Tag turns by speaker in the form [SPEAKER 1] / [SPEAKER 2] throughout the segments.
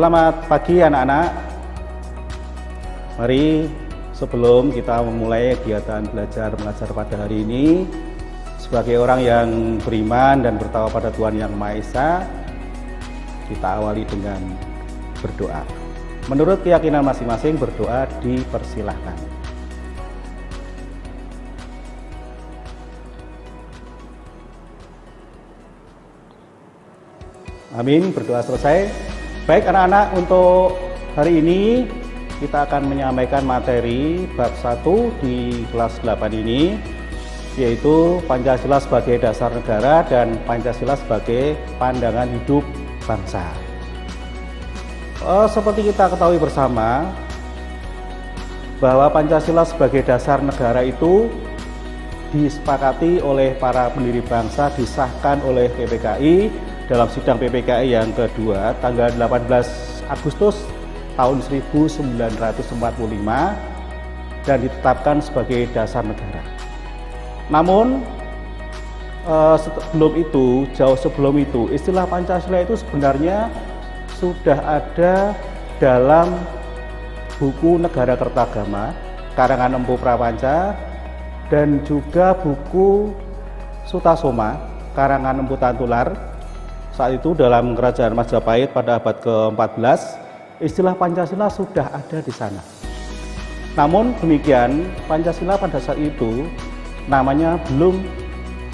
[SPEAKER 1] Selamat pagi anak-anak. Mari sebelum kita memulai kegiatan belajar mengajar pada hari ini, sebagai orang yang beriman dan bertakwa pada Tuhan Yang Maha Esa, kita awali dengan berdoa. Menurut keyakinan masing-masing, berdoa dipersilahkan. Amin, berdoa selesai. Baik anak-anak, untuk hari ini kita akan menyampaikan materi bab 1 di kelas 8 ini, yaitu Pancasila sebagai dasar negara dan Pancasila sebagai pandangan hidup bangsa. Seperti kita ketahui bersama bahwa Pancasila sebagai dasar negara itu disepakati oleh para pendiri bangsa, disahkan oleh PPKI dalam sidang PPKI yang kedua tanggal 18 Agustus tahun 1945 dan ditetapkan sebagai dasar negara. Namun jauh sebelum itu, istilah Pancasila itu sebenarnya sudah ada dalam buku Negara Kertagama karangan Empu Prapanca dan juga buku Sutasoma karangan Empu Tantular. Saat itu dalam Kerajaan Majapahit pada abad ke-14, istilah Pancasila sudah ada di sana. Namun demikian, Pancasila pada saat itu namanya belum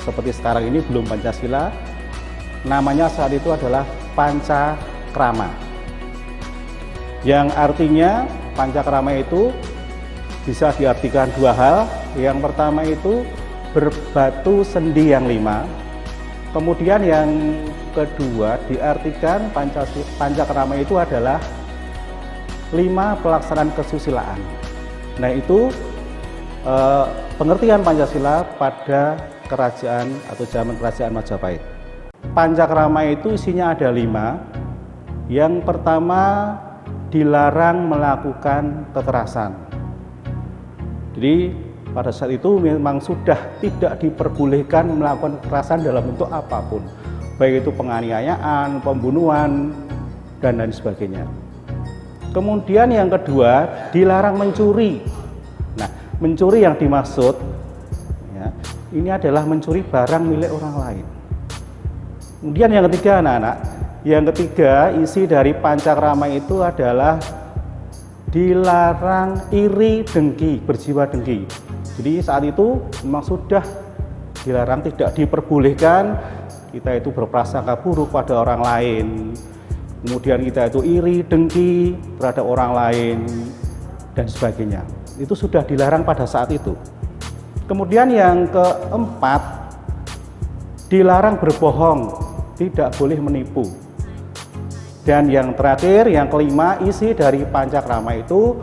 [SPEAKER 1] seperti sekarang ini, belum Pancasila. Namanya saat itu adalah Pancakrama. Yang artinya Pancakrama itu bisa diartikan dua hal. Yang pertama itu berbatu sendi yang 5. Kemudian yang kedua diartikan Pancakrama itu adalah 5 pelaksanaan kesusilaan. Nah itu pengertian Pancasila pada kerajaan atau zaman kerajaan Majapahit. Pancakrama itu isinya ada 5. Yang pertama, dilarang melakukan kekerasan. Jadi pada saat itu memang sudah tidak diperbolehkan melakukan kekerasan dalam bentuk apapun, baik itu penganiayaan, pembunuhan, dan lain sebagainya. Kemudian yang kedua, dilarang mencuri. Nah, mencuri yang dimaksud ya, ini adalah mencuri barang milik orang lain. Kemudian yang ketiga anak-anak, yang ketiga isi dari Pancakrama itu adalah dilarang iri dengki, berjiwa dengki. Jadi saat itu memang sudah dilarang, tidak diperbolehkan kita itu berprasangka buruk pada orang lain. Kemudian kita itu iri, dengki terhadap orang lain dan sebagainya. Itu sudah dilarang pada saat itu. Kemudian yang keempat, dilarang berbohong, tidak boleh menipu. Dan yang terakhir, yang kelima, isi dari Pancakrama itu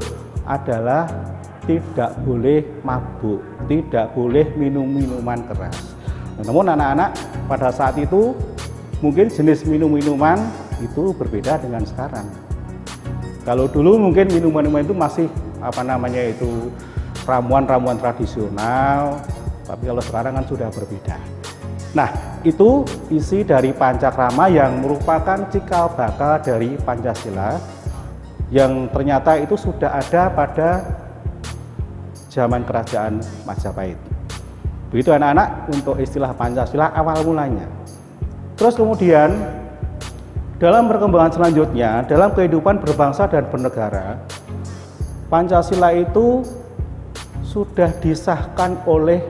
[SPEAKER 1] adalah tidak boleh mabuk, tidak boleh minum minuman keras. Namun anak-anak pada saat itu mungkin jenis minuman itu berbeda dengan sekarang. Kalau dulu mungkin minuman-minuman itu masih ramuan-ramuan tradisional, tapi kalau sekarang kan sudah berbeda. Nah, itu isi dari Pancakrama yang merupakan cikal bakal dari Pancasila yang ternyata itu sudah ada pada zaman kerajaan Majapahit. Begitu anak-anak untuk istilah Pancasila awal mulanya. Terus kemudian dalam perkembangan selanjutnya, dalam kehidupan berbangsa dan bernegara, Pancasila itu sudah disahkan oleh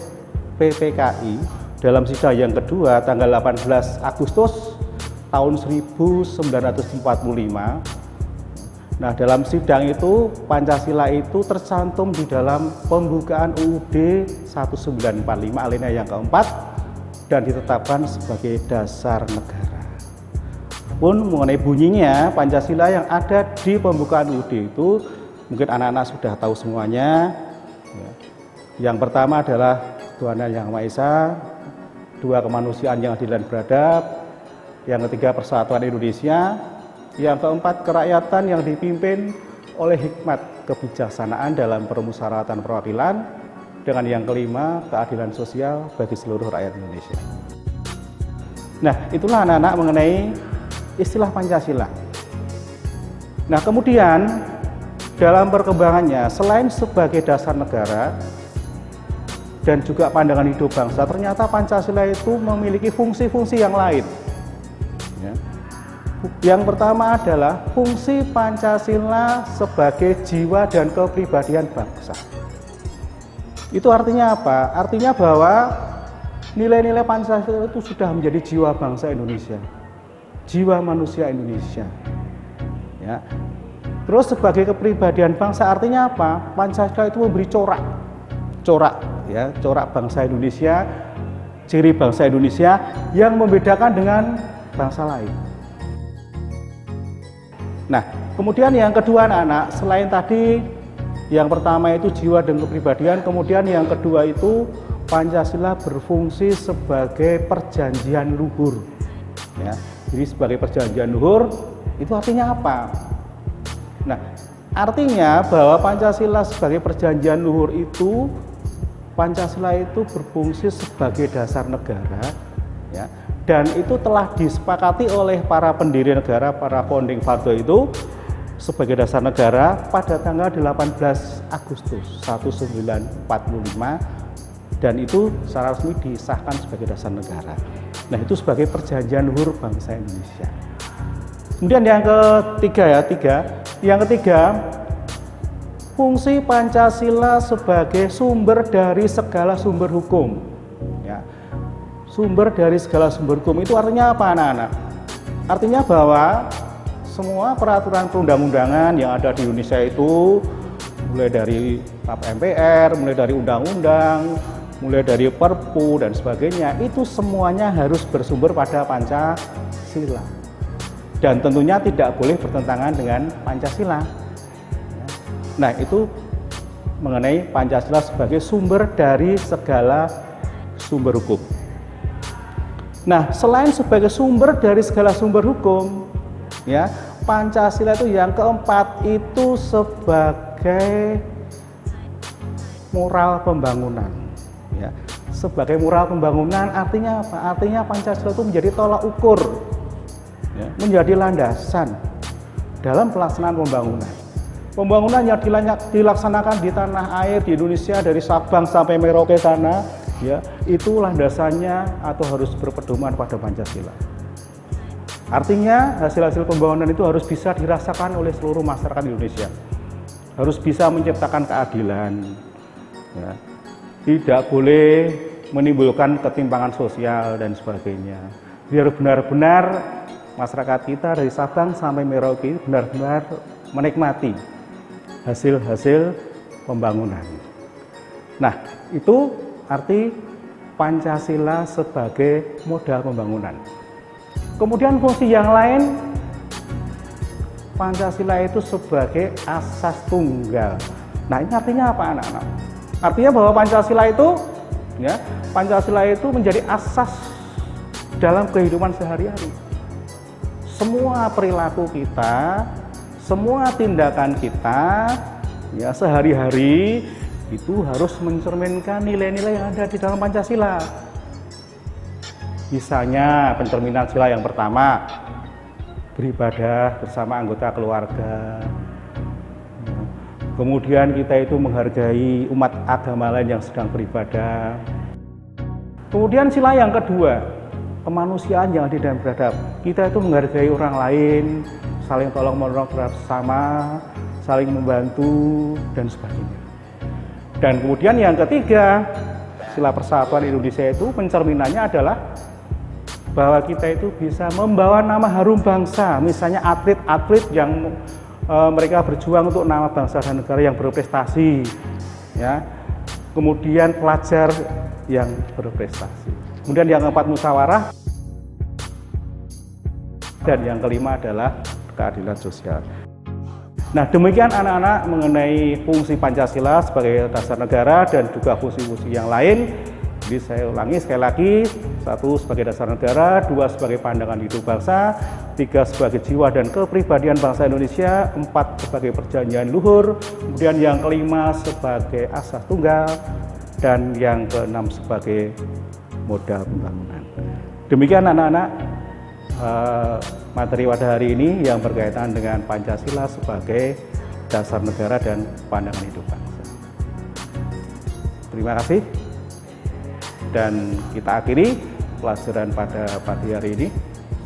[SPEAKER 1] PPKI dalam sidang yang kedua tanggal 18 Agustus tahun 1945. Nah, dalam sidang itu Pancasila itu tercantum di dalam pembukaan UUD 1945 alinea yang keempat dan ditetapkan sebagai dasar negara. Pun mengenai bunyinya Pancasila yang ada di pembukaan UUD itu mungkin anak-anak sudah tahu semuanya. Yang pertama adalah Tuhan Yang Maha Esa, 2 kemanusiaan yang adil dan beradab, yang ketiga persatuan Indonesia, yang keempat kerakyatan yang dipimpin oleh hikmat kebijaksanaan dalam permusyawaratan perwakilan, dengan yang kelima keadilan sosial bagi seluruh rakyat Indonesia. Nah, itulah anak-anak mengenai istilah Pancasila. Nah, kemudian dalam perkembangannya, selain sebagai dasar negara dan juga pandangan hidup bangsa, ternyata Pancasila itu memiliki fungsi-fungsi yang lain. Ya. Yang pertama adalah fungsi Pancasila sebagai jiwa dan kepribadian bangsa. Itu artinya apa? Artinya bahwa nilai-nilai Pancasila itu sudah menjadi jiwa bangsa Indonesia, jiwa manusia Indonesia. Ya. Terus sebagai kepribadian bangsa artinya apa? Pancasila itu memberi corak bangsa Indonesia, ciri bangsa Indonesia yang membedakan dengan bangsa lain. Nah, kemudian yang kedua anak-anak, selain tadi yang pertama itu jiwa dan kepribadian, kemudian yang kedua itu Pancasila berfungsi sebagai perjanjian luhur. Ya, jadi sebagai perjanjian luhur itu artinya apa? Nah, artinya bahwa Pancasila sebagai perjanjian luhur itu, Pancasila itu berfungsi sebagai dasar negara, ya, dan itu telah disepakati oleh para pendiri negara, para founding father itu sebagai dasar negara pada tanggal 18 Agustus 1945, dan itu secara resmi disahkan sebagai dasar negara. Nah, itu sebagai perjanjian luhur bangsa Indonesia. Kemudian yang ketiga, fungsi Pancasila sebagai sumber dari segala sumber hukum. Ya. Sumber dari segala sumber hukum itu artinya apa anak-anak? Artinya bahwa semua peraturan perundang-undangan yang ada di Indonesia itu, mulai dari TAP MPR, mulai dari undang-undang, mulai dari Perpu dan sebagainya, itu semuanya harus bersumber pada Pancasila. Dan tentunya tidak boleh bertentangan dengan Pancasila. Nah, itu mengenai Pancasila sebagai sumber dari segala sumber hukum. Nah, selain sebagai sumber dari segala sumber hukum, ya, Pancasila itu yang keempat itu sebagai moral pembangunan. Ya, sebagai moral pembangunan artinya apa? Artinya Pancasila itu menjadi tolak ukur, ya, menjadi landasan dalam pelaksanaan pembangunan. Pembangunan yang dilaksanakan di tanah air di Indonesia dari Sabang sampai Merauke sana, ya, itu landasannya atau harus berpedoman pada Pancasila. Artinya hasil-hasil pembangunan itu harus bisa dirasakan oleh seluruh masyarakat Indonesia, harus bisa menciptakan keadilan, ya. Tidak boleh menimbulkan ketimpangan sosial dan sebagainya. Biar benar-benar masyarakat kita dari Sabang sampai Merauke benar-benar menikmati hasil-hasil pembangunan. Nah, itu arti Pancasila sebagai modal pembangunan. Kemudian fungsi yang lain, Pancasila itu sebagai asas tunggal. Nah, ini artinya apa anak-anak? Artinya bahwa Pancasila itu, ya, Pancasila itu menjadi asas dalam kehidupan sehari-hari. Semua perilaku kita, semua tindakan kita, ya, sehari-hari itu harus mencerminkan nilai-nilai yang ada di dalam Pancasila. Misalnya pencerminan sila yang pertama, beribadah bersama anggota keluarga. Kemudian kita itu menghargai umat agama lain yang sedang beribadah. Kemudian sila yang kedua, kemanusiaan yang adil dan beradab. Kita itu menghargai orang lain, saling tolong menolong bersama, saling membantu dan sebagainya. Dan kemudian yang ketiga, sila persatuan Indonesia itu pencerminannya adalah bahwa kita itu bisa membawa nama harum bangsa, misalnya atlet-atlet yang mereka berjuang untuk nama bangsa dan negara yang berprestasi, ya. Kemudian pelajar yang berprestasi. Kemudian yang keempat musyawarah, dan yang kelima adalah keadilan sosial. Nah, demikian anak-anak mengenai fungsi Pancasila sebagai dasar negara dan juga fungsi-fungsi yang lain. Jadi saya ulangi sekali lagi, 1 sebagai dasar negara, 2 sebagai pandangan hidup bangsa, 3 sebagai jiwa dan kepribadian bangsa Indonesia, 4 sebagai perjanjian luhur, kemudian yang kelima sebagai asas tunggal, dan yang keenam sebagai modal pembangunan. Demikian anak-anak, materi pada hari ini yang berkaitan dengan Pancasila sebagai dasar negara dan pandangan hidup bangsa. Terima kasih, dan kita akhiri pelajaran pada pagi hari ini.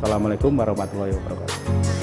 [SPEAKER 1] Assalamualaikum warahmatullahi wabarakatuh.